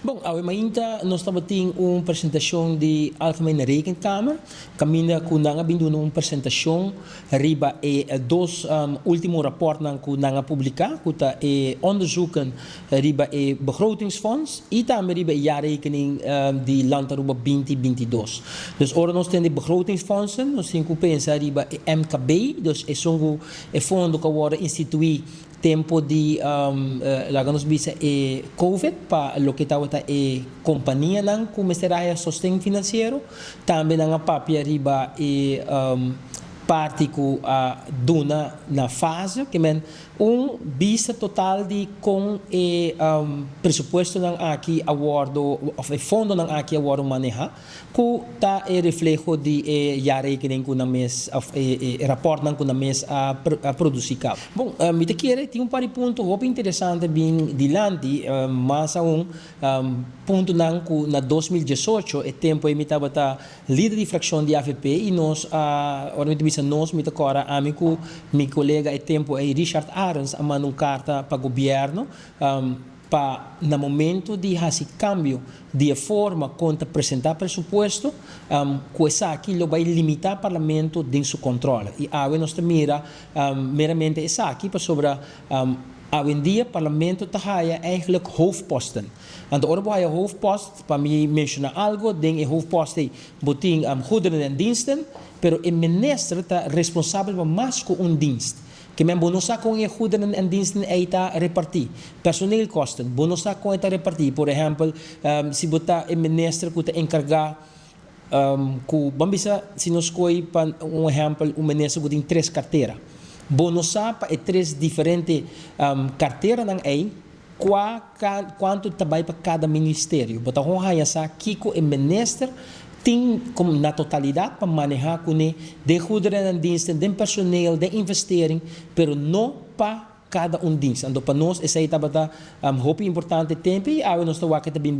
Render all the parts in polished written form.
Bom, ainda nós estamos tendo uma apresentação de Algemene Rekenkamer. Caminha com nanga bindu uma apresentação riba dois último rapport nang ku nanga publicar, kuta onderzoeken riba begrotingsfonds e também riba jaarrekening die Landaruba 2022. Dus ora nós temos begrotingsfondsen, nós temos que pensar riba MKB, dus songo fundo que agora instituir tempo de nos bisa COVID para lo que estava companhia nang começará sustento financeiro também nang papia riba parte que dona na fase que men bisa total de com presupuesto nang aqui awardo of fundo nang aqui awardo maneja que tá reflejo de jaarrekening que na mês of rapport nang que na mês a produzir cap. Bom, me te querer tem par ponto muito interessante bem dilante mas ponto nang que na 2018 é tempo me tava líder de fração de AVP e nós nós me agora amigo meu colega é tempo Richard Arens a mandar uma carta para o governo para no momento de fazer cambio de forma contra apresentar presupuesto com essa aquilo vai limitar o parlamento dentro seu controle e nós mira meramente essa aqui para sobre hoje em dia, o parlamento tem eigenlijk hoofdposten. En de orde je hoofdpost, para mij mencionar algo, denk je hoofdpost is boting goederen en diensten, pero el minister está responsable por más que un dienst. Que men bonosa con je goederen en diensten eita repartir. Personeelkosten, bonosa con eita repartir. Por ejemplo, si bota el minister que te encarga ku bambisa si nos coi para um exemplo, um ministro que tem 3 carteiras. Bonosa para 3 diferentes carteiras nang quanto trabalha para cada ministério. Bota com raia sa kiko e minister tem como na totalidade para manejar com de goederen en diensten, de personeel, de investering, pero não para cada dienst. Então, para nós, essa é muito importante tempo e nós estamos aqui também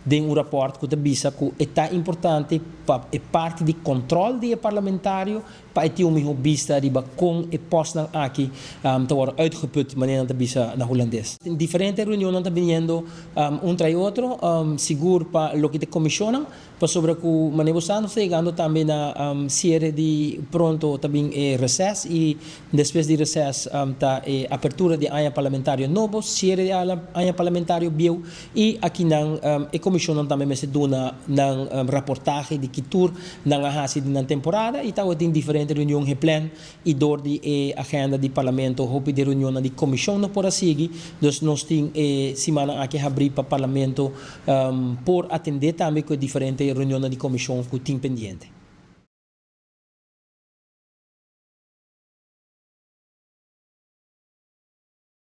de rapport que visa que é importante para a parte de controle do parlamentário para ter uma vista com a post aqui te worden uitgeput maneira de visa na holandês. Em diferentes reuniões estamos vendo trai outro, seguro para o que te comissionam, para sobre que maneira estamos chegando também na série de pronto também recesso e depois de recesso tá abertura de área parlamentário novo, série de área parlamentário bio e aqui na a comissionam também me se dona na reportagem de Kitur na hasi na temporada e tá tem diferentes reuniões gepland e door de agenda do parlamento hope de reunião de comissão não por seguir dus nós tem semana aqui abrir para parlamento por atender também com diferentes reuniões de comissão que tem pendiente.